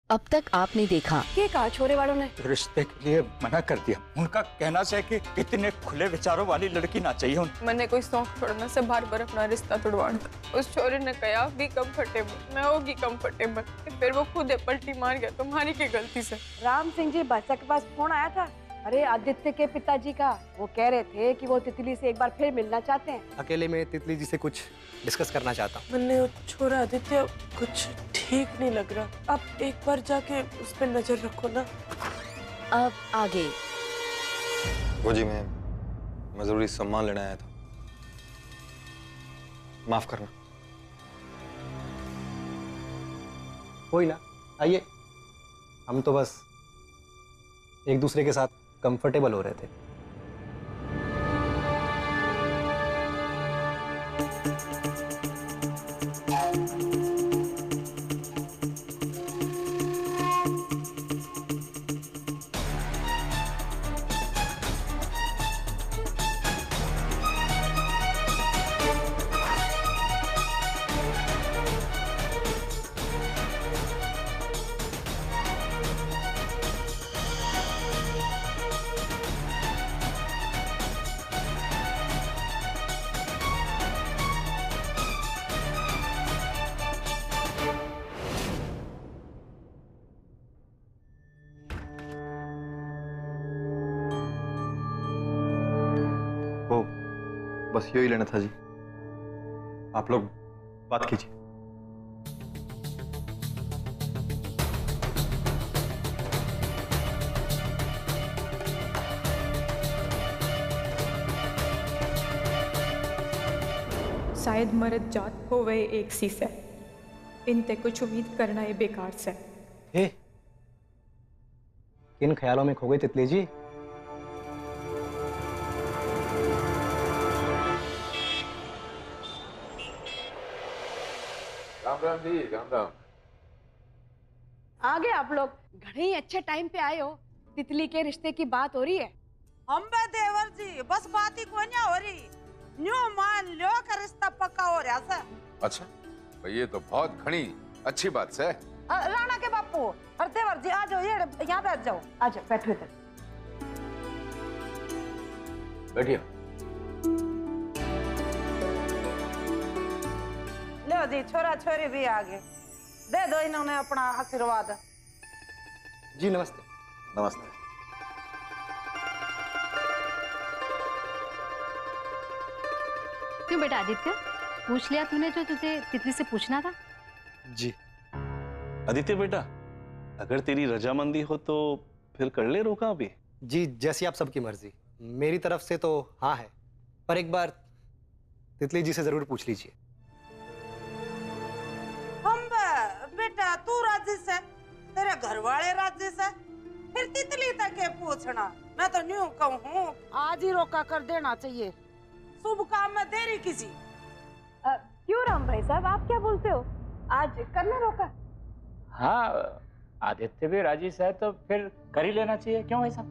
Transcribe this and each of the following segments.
अब तक आपने देखा। क्या कहा छोरे वालों ने? रिश्ते के लिए मना कर दिया। उनका कहना है कि इतने खुले विचारों वाली लड़की ना चाहिए मैंने कोई शौक छोड़ना से बार बार अपना रिश्ता तोड़वाना। उस छोरे ने कहा बी कंफर्टेबल, मैं होगी कंफर्टेबल, फिर वो खुद पलटी मार गया तुम्हारी की गलती से। राम सिंह जी बादशाह के पास फोन आया था। अरे आदित्य के पिताजी का। वो कह रहे थे कि वो तितली से एक बार फिर मिलना चाहते हैं। अकेले में तितली जी से कुछ डिस्कस करना चाहता हूँ। मैंने वो छोरा आदित्य कुछ ठीक नहीं लग रहा। आप एक बार जाके उस पर नजर रखो ना। अब आगे। वो जी मैं जरूरी सम्मान लेने आया था, माफ करना। कोई ना, आइए। हम तो बस एक दूसरे के साथ कंफर्टेबल हो रहे थे। बस यही लेना था जी, आप लोग बात कीजिए। शायद मर्द जात हो वह एक सी से, इनते कुछ उम्मीद करना ये बेकार से। किन ख्यालों में खो गई तितली जी? राम राम जी, राम राम। आगे आप लोग घणे ही अच्छे टाइम पे आए हो। तितली के रिश्ते की बात हो रही है। हम बे देवर जी बस बात ही कोई नहीं हो रही। न्यू मान लो का रिश्ता पक्का हो रहा है। अच्छा भाई, ये तो बहुत घनी अच्छी बात है। राणा के बापू और देवर जी आ जाओ, ये यहाँ बैठ जाओ। आ जाओ, बैठो इधर। बैठिए। लो जी, छोरा छोरी भी आ गए, दे दो इन्होंने अपना आशीर्वाद। जी नमस्ते। नमस्ते। क्यों बेटा आदित्य, पूछ लिया तूने जो तुझे तितली से पूछना था? जी आदित्य बेटा, अगर तेरी रजामंदी हो तो फिर कर ले रोका अभी। जी जैसी आप सबकी मर्जी। मेरी तरफ से तो हाँ है, पर एक बार तितली जी से जरूर पूछ लीजिए। हम बेटा तू राजी से, तेरे घर वाले राजी से, फिर तितली तक के पूछना। मैं तो न्यू कहूँ आज ही रोका कर देना चाहिए। शुभ काम में देरी किसी। क्यों राम भाई साहब, आप क्या बोलते हो? आज करना रोका? हाँ, आदित्य भी राजी से है तो फिर कर ही लेना चाहिए। क्यों भाई साहब?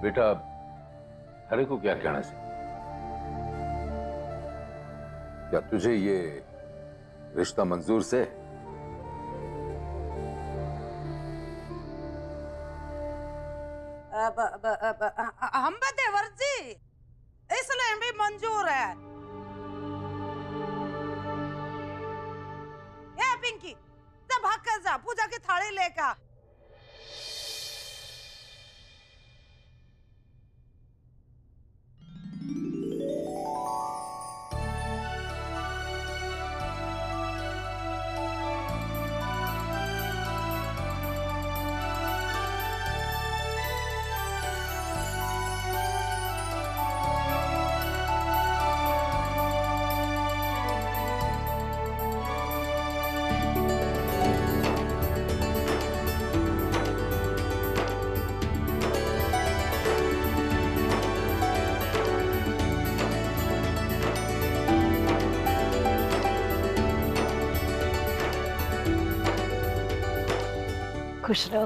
बेटा हरे को क्या कहना चाहिए? क्या तुझे ये रिश्ता मंजूर से? हम देवर जी इसलिए भी मंजूर है। ये पिंकी जा भाग कर जा, पूजा की थाली लेकर।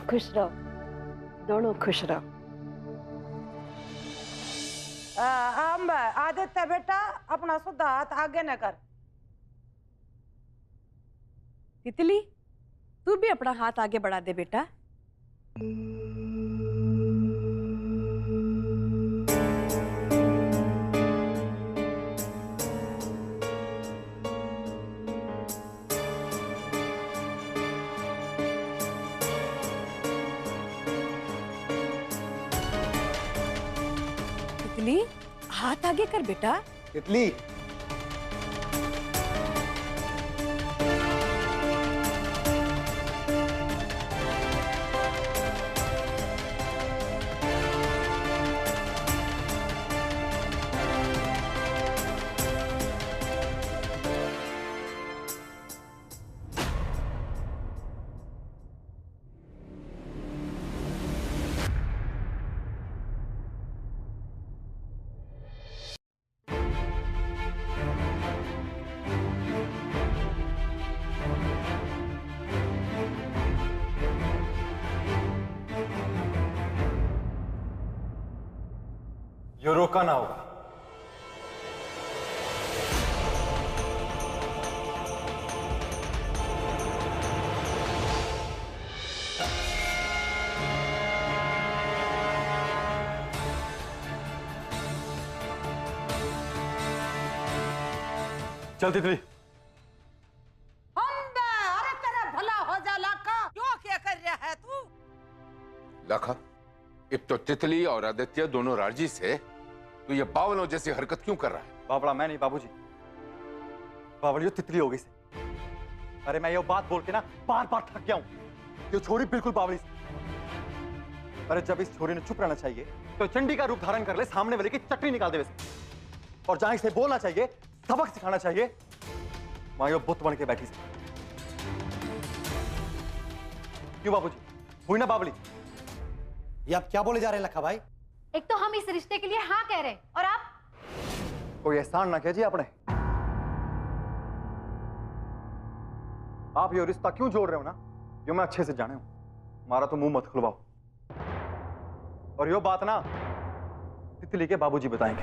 खुश रहो, दोनों खुश रहो। हम आदित्य बेटा अपना सुधा हाथ आगे न कर। तितली, तू भी अपना हाथ आगे बढ़ा दे बेटा। तितली, हाथ आगे कर बेटा। तितली, यो रोका ना होगा। चल तितली। अरे तेरा भला हो जा लाखा, क्यों क्या कर रहा है तू? लाखा, अब तो तितली और आदित्य दोनों राजी से तो ये बावलों जैसी हरकत क्यों कर रहा है? बाबड़ा मैं नहीं बाबूजी, बावली यो तितली हो गई से। अरे मैं ये बात बोल के ना बार बार थक गया हूं। ये छोरी बिल्कुल बावली से। अरे जब इस छोरी ने चुप रहना चाहिए तो चंडी का रूप धारण कर ले, सामने वाले की चटनी निकाल दे वैसे। और जहां इसे बोलना चाहिए, सबक सिखाना चाहिए, वहां यो बुत बन के बैठी से। क्यों बाबूजी, हुई ना बावली? ये आप क्या बोले जा रहे हैं लखा भाई? एक तो हम इस रिश्ते के लिए हाँ कह रहे हैं और आप कोई एहसान ना कीजिए आपने। आप ये रिश्ता क्यों जोड़ रहे हो ना, यो मैं अच्छे से जाने हूं। हमारा तो मुंह मत खुलवाओ। और यो बात ना तितली के बाबूजी बताएंगे।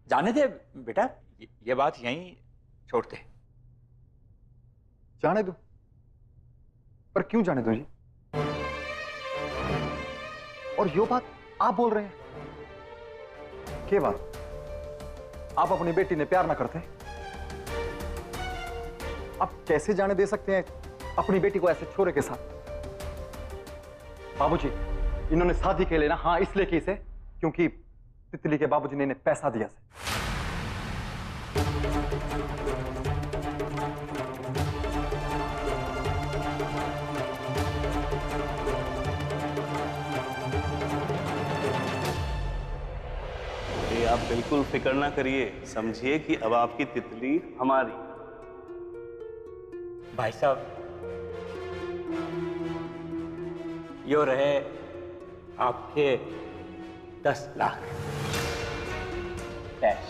जाने दे बेटा, ये बात यहीं छोड़ दे। जाने दो? पर क्यों जाने दो जी? और यो बात आप बोल रहे हैं? क्या बात? आप अपनी बेटी ने प्यार ना करते? आप कैसे जाने दे सकते हैं अपनी बेटी को ऐसे छोरे के साथ? बाबूजी, इन्होंने शादी के लिए ना हाँ इसलिए की से क्योंकि तितली के बाबूजी ने इन्हें पैसा दिया से। आप बिल्कुल फिक्र ना करिए, समझिए कि अब आपकी तितली हमारी। भाई साहब, यो रहे आपके 10 लाख कैश।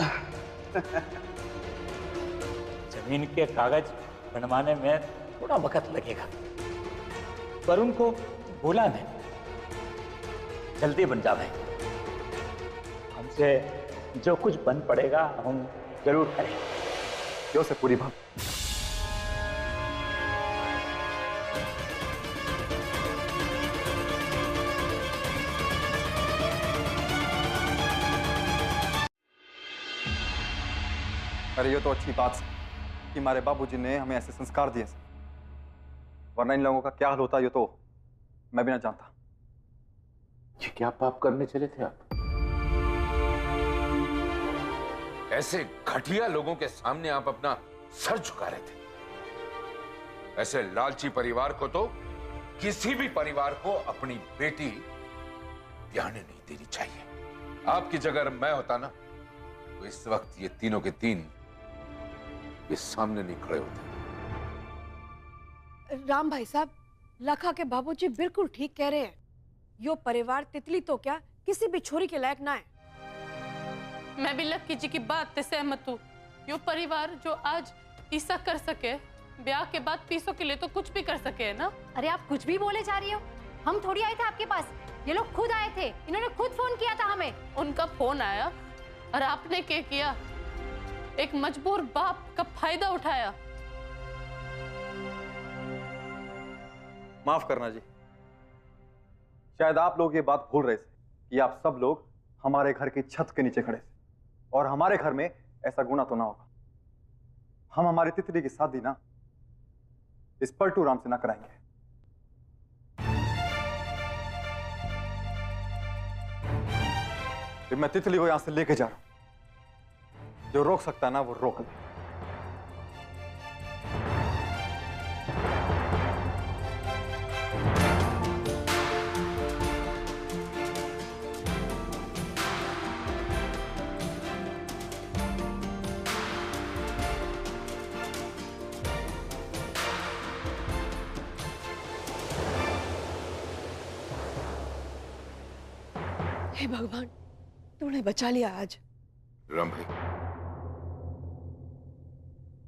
जमीन के कागज बनवाने में थोड़ा वक्त लगेगा, पर उनको भूला नहीं, जल्दी बन जाए। हमसे जो कुछ बन पड़ेगा हम जरूर करें। क्यों से पूरी बात। अरे ये तो अच्छी बात है कि हमारे बाबूजी ने हमें ऐसे संस्कार दिए, वरना इन लोगों का क्या हाल होता ये तो मैं भी ना जानता। ये क्या पाप करने चले थे आप? ऐसे घटिया लोगों के सामने आप अपना सर झुका रहे थे। ऐसे लालची परिवार को तो किसी भी परिवार को अपनी बेटी ब्याहने नहीं देनी चाहिए। आपकी जगह अगर मैं होता ना तो इस वक्त ये तीनों के तीन ये सामने नहीं खड़े होते। राम भाई साहब, लखा के बाबूजी बिल्कुल ठीक कह रहे हैं। यो परिवार तितली तो क्या किसी भी छोरी के लायक ना है। मैं भी लक्की जी की बात से सहमत हूँ। यो परिवार जो आज ऐसा कर सके ब्याह के बाद पीसों के लिए तो कुछ भी कर सके है ना। अरे आप कुछ भी बोले जा रही हो, हम थोड़ी आए थे आपके पास, ये लोग खुद आए थे, इन्होंने खुद फोन किया था हमें। उनका फोन आया और आपने क्या किया? एक मजबूर बाप का फायदा उठाया। माफ करना जी, शायद आप लोग ये बात भूल रहे थे कि आप सब लोग हमारे घर की छत के नीचे खड़े थे और हमारे घर में ऐसा गुनाह तो ना होगा। हम हमारी तितली की शादी ना इस पलटू राम से ना कराएंगे। फिर मैं तितली को यहां से लेके जा रहा हूं। जो रोक सकता है ना वो रोक ले। हे भगवान, तूने बचा लिया आज। राम भाई,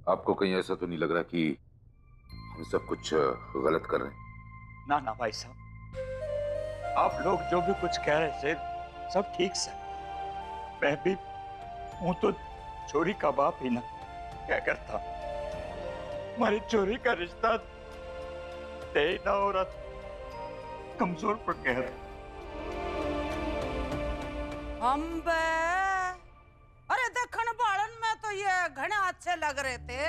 आपको कहीं ऐसा तो नहीं लग रहा कि हम सब कुछ गलत कर रहे हैं? ना ना भाई साहब, आप लोग जो भी कुछ कह रहे थे सब ठीक से। मैं भी हूं तो चोरी का बाप ही ना, क्या करता। हमारी चोरी का रिश्ता तय ना हो रहा था, कमजोर पड़ गया था। हम बे, अरे दखन बालन में तो ये घने अच्छे लग रहे थे,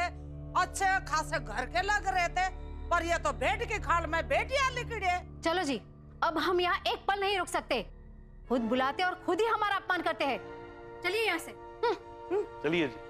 अच्छे खासे घर के लग रहे थे, पर ये तो बेट की खाल में बेटियां लिकड़े। चलो जी, अब हम यहाँ एक पल नहीं रुक सकते। खुद बुलाते और खुद ही हमारा अपमान करते हैं। चलिए यहाँ से। चलिए जी।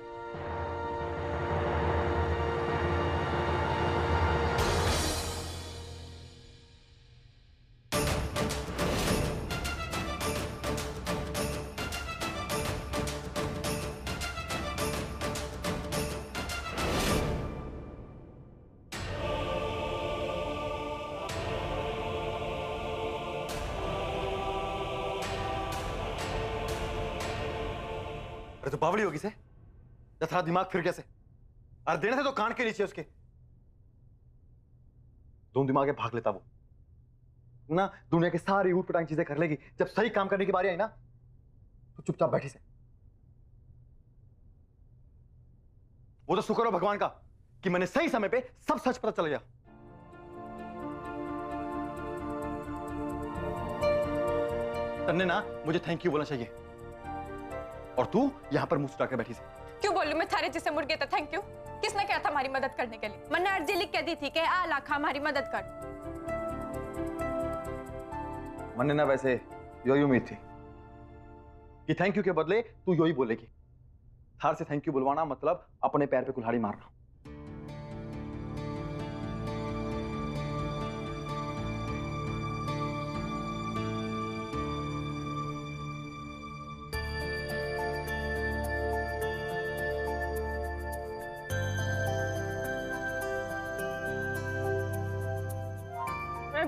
अरे तो बावली होगी से, या था दिमाग फिर कैसे? अरे देने से तो कान के नीचे उसके। दोनों दिमाग भाग लेता वो ना, दुनिया की सारी ऊट पटांग चीजें कर लेगी, जब सही काम करने की बारी आई ना तो चुपचाप बैठी से। वो तो शुक्र हो भगवान का कि मैंने सही समय पे सब सच पता चल गया। तन्ने ना मुझे थैंक यू बोलना चाहिए, और तू यहां पर मुंह छुपा के बैठी से। क्यों बोलूं मैं थारे जैसे मुर्गे था थैंक यू? किसने कहा था हमारी मदद करने के लिए? मैंने अर्जी लिख के दी थी कि आ लाखा हमारी मदद कर। मैंने ना वैसे यही उम्मीद थी कि थैंक यू के बदले तू यही बोलेगी। थार से थैंक यू बुलवाना मतलब अपने पैर पे कुल्हाड़ी मारना।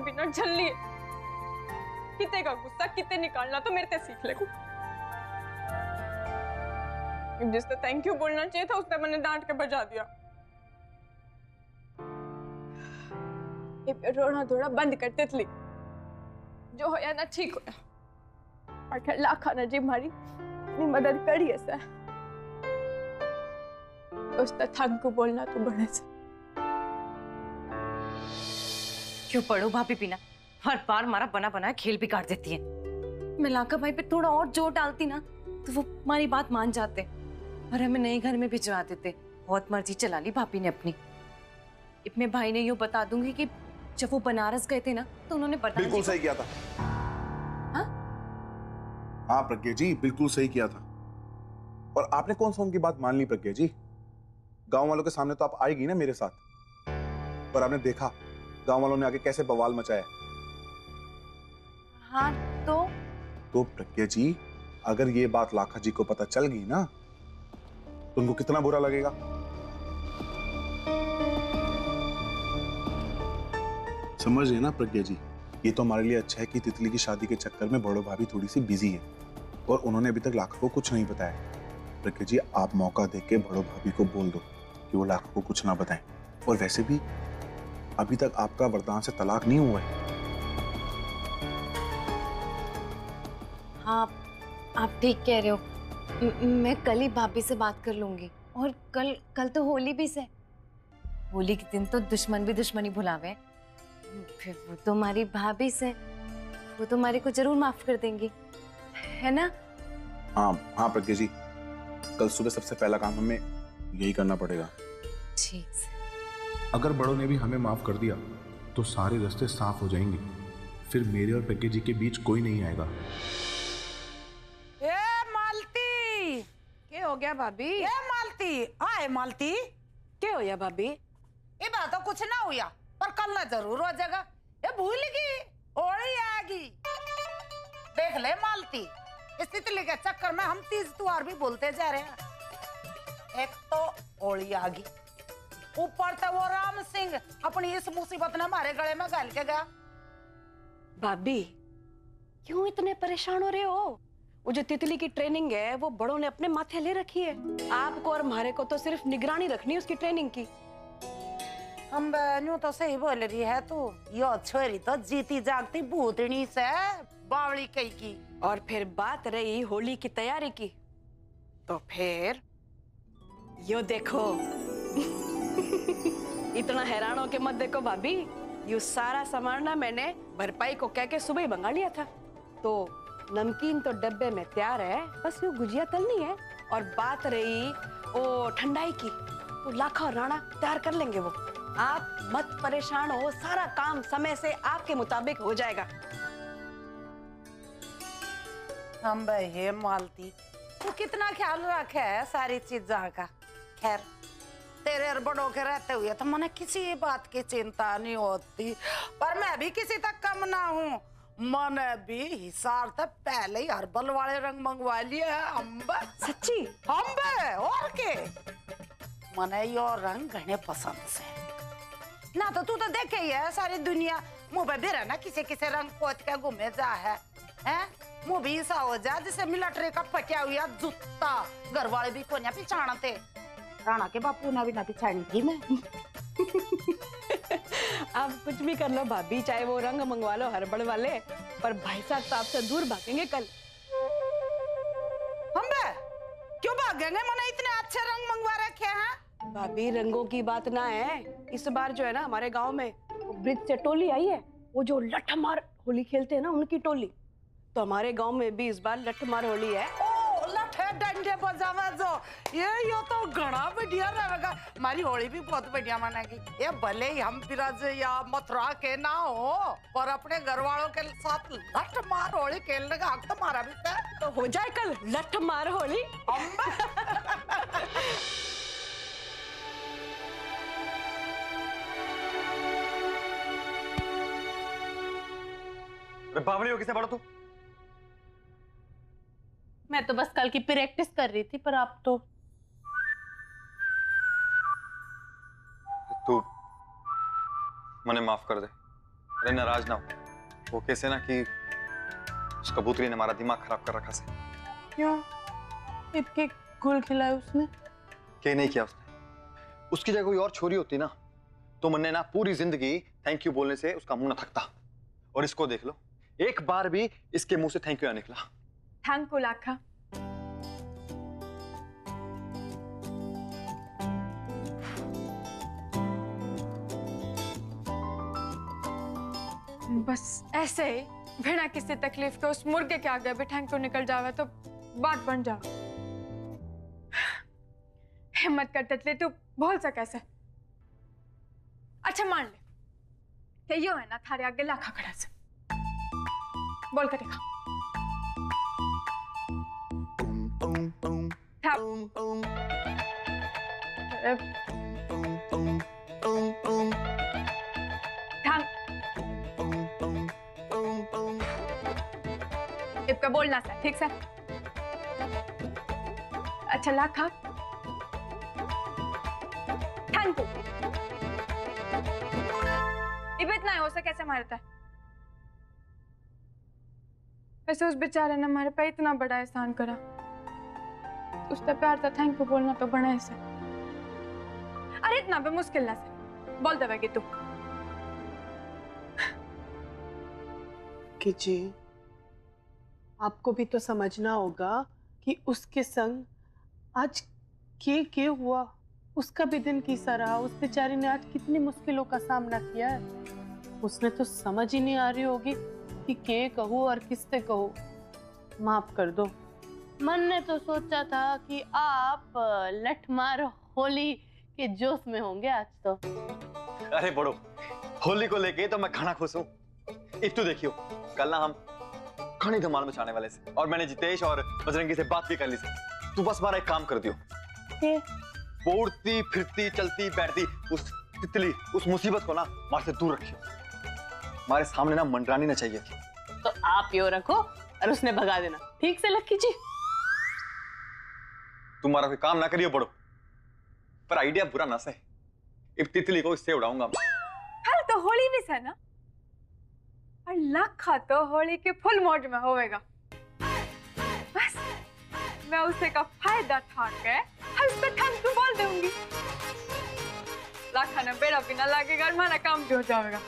बिना झल्ली किते का गुस्सा किते निकालना तो मेरे से सीख ले। जिसने थैंक यू बोलना चाहिए था उसने मैंने डांट के बजा दिया। ये रोना धोना बंद कर तितली, जो होया ना ठीक होया। आखिर लाखा ने जी हमारी इतनी मदद करी है सर, उसने थैंक यू बोलना तो बड़े से। क्यों पढ़ो भाभी पीना, हर बार हमारा बना बनाया खेल बिगाड़ देती है। मैं लाका भाई पे थोड़ा और जोर डालती ना तो वो हमारी बात मान जाते और हमें नए घर में भिजवा देते। बहुत मर्जी चला ली भाभी ने अपनी। अपने भाई ने यूं बता दूंगी कि जब वो बनारस गए थे ना तो उन्होंने बिल्कुल सही किया था। हाँ प्रज्ञा जी, बिल्कुल सही किया था। और आपने कौन सा उनकी बात मान ली प्रज्ञा जी? गांव वालों के सामने तो आप आएगी ना मेरे साथ, पर आपने देखा गांव वालों ने आके कैसे बवाल मचाया। हाँ तो प्रज्ञा जी, अगर ये बात लाखा जी को पता चल गई ना तो उनको कितना बुरा लगेगा। समझ रहे ना प्रज्ञा जी, ये तो हमारे लिए अच्छा है कि तितली की शादी के चक्कर में बड़ो भाभी थोड़ी सी बिजी है और उन्होंने अभी तक लाखा को कुछ नहीं बताया। प्रज्ञा जी, आप मौका देके बड़ो भाभी को बोल दो कि वो लाखा को कुछ ना बताएं। और वैसे भी अभी तक आपका वरदान से तलाक नहीं हुआ है। हाँ, आप ठीक कह रहे हो। मैं कल ही भाभी से बात कर लूंगी। और कल तो होली भी से। होली के दिन तो दुश्मन भी दुश्मनी भुलावे। फिर वो तो हमारी भाभी से, वो तो हमारे को जरूर माफ कर देंगी, है ना? हाँ प्रज्ञा जी, कल सुबह सबसे पहला काम हमें यही करना पड़ेगा। ठीक है। अगर बड़ों ने भी हमें माफ कर दिया तो सारे रास्ते साफ हो जाएंगे, फिर मेरे और प्रज्ञा जी के बीच कोई नहीं आएगा। ए मालती, क्या हो गया भाभी? ए मालती, आए मालती, क्या हो गया भाभी? ये बात तो कुछ ना हुआ, पर कल ना जरूर हो जाएगा। ये भूल गई, होली आएगी। देख ले मालती, इस तितली के चक्कर में हम तीज त्योहार भी भूलते जा रहे हैं। एक तो होली आ गई, ऊपर तो वो राम सिंह अपनी इस मुसीबत ने हमारे गले में घाल के गया। भाभी क्यों इतने परेशान हो रहे हो? वो जो तितली की ट्रेनिंग है वो बड़ों ने अपने माथे ले रखी है। आपको और हमारे को तो सिर्फ निगरानी रखनी है उसकी ट्रेनिंग की। हम यूं तो सही बोल रही है तू। यो छोरी तो जीती जागती भूतनी से बावली कई की। और फिर बात रही होली की तैयारी की, तो फिर यो देखो इतना हैरान हो के मत देखो भाभी, ये सारा सामान ना मैंने भरपाई को कह के सुबह ही मंगा लिया था। तो नमकीन तो डब्बे में तैयार है, बस ये गुजिया तलनी है। और बात रही ओ ठंडाई की, तो लाखा और राणा तैयार कर लेंगे वो। आप मत परेशान हो, सारा काम समय से आपके मुताबिक हो जाएगा। हम ये मालती, तू कितना ख्याल रखे है सारी चीजों का। खैर तेरे और बड़ों के रहते हुए तो मैंने किसी बात की चिंता नहीं होती, पर मैं भी किसी तक कम ना हूँ। मैंने भी हिसार से पहले ही हर्बल वाले रंग मंगवा लिए हैं। अम्बे सच्ची? अम्बे और के मैंने यो रंग घने पसंद से ना। तो तू तो देखे ही है, सारी दुनिया मुंह पे भी रहना किसी किसी रंग पोत के घूमे जा है, मुंह भी ऐसा हो जा जैसे मिलिट्री का पटिया हुआ जूता। घर वाले भी कोन्या पिछाड़ते, राणा के बापू ने भी ना पिछाड़ी थी मैं। आप कुछ भी कर लो भाभी, चाहे वो रंग मंगवा लो हड़बड़ वाले, पर भाई साहब तो आपसे दूर भागेंगे कल। हम क्यों भागेंगे? मैंने इतने अच्छे रंग मंगवा रखे हैं। भाभी रंगों की बात ना है, इस बार जो है ना हमारे गांव में ब्रिज से टोली आई है, वो जो लठमार होली खेलते हैं ना उनकी टोली। तो हमारे गांव में भी इस बार लठमार होली है। ओ लठे डंडे बजावे जो, ये तो घना बढ़िया रहेगा। हमारी होली भी बहुत बढ़िया मनाएगी। ये भले ही हम बिराज या मथुरा के ना हो, पर अपने घर वालों के साथ लठमार होली खेलने का हक तुम्हारा भी है। तो हो जाए कल लठमार होली। बावली हो किसे बड़ा तू? मैं तो बस कल की प्रैक्टिस कर रही थी, पर आप तो तू मने माफ कर दे। अरे नाराज ना हो, वो कैसे ना कि उस कबूतरी ने हमारा दिमाग खराब कर रखा से। क्यों? इतने गुल खिलाए उसने? क्या नहीं किया उसने? उसकी जगह कोई और छोरी होती ना, तो मन्ने ना पूरी जिंदगी थैंक यू बोलने से उसका मुंह ना थकता। और इसको देख लो, एक बार भी इसके मुंह से थैंक यू ना निकला। थैंक यू लाखा। बस ऐसे ही बिना किसी तकलीफ के उस मुर्गे के आगे भी थैंक यू निकल जावे तो बात बन जावे। हिम्मत कर तितली, तू बोल सके कैसे? अच्छा मान ले कि यो है ना थारे आगे लाखा खड़ा से, बोल कर दिखा। इबका बोलना सा ठीक से। अच्छा लाखा थैंक यू। इब इतना हो सके कैसे मारता है? वैसे उस बेचारे ने हमारे पे इतना बड़ा एहसान करा, उसका प्यार था, थैंक यू बोलना तो बड़ा ऐसे। अरे इतना भी मुश्किल ना से बोल देवेगी तू। कि जी आपको भी तो समझना होगा कि उसके संग आज के हुआ, उसका भी दिन कैसा रहा। उस बेचारी ने आज कितनी मुश्किलों का सामना किया है। उसने तो समझ ही नहीं आ रही होगी कि के कहूँ और किससे कहूँ। माफ कर दो। मन ने तो सोचा था कि आप लठमार होली के जोश में होंगे आज तो। अरे बड़ो, होली को लेके तो मैं घना खुश हूँ। एक तो देखियो, कल ना हम घनी धमाल मचाने वाले से, और मैंने जितेश और बजरंगी से बात भी कर ली थी। तू बस हमारा एक काम कर दियो, उड़ती फिरती चलती बैठती उस तितली, उस मुसीबत को ना हमारे से दूर रखियो। हमारे सामने ना मंडरानी ना चाहिए थी। तो आप यो रखो और उसने भगा देना। ठीक से लक्की जी। तुम्हारा कोई काम ना करियो बड़ो, पर आइडिया बुरा ना सहे। इस तितली को इससे उड़ाऊंगा। कल तो होली भी है ना, और लखा तो होली के फुल मौज में होएगा। बस मैं उसे का फायदा उठा के उस पे थैंक यू बोल दूंगी। लखा ने बेड़ा भी ना लगेगा और हमारा काम भी हो जाएगा।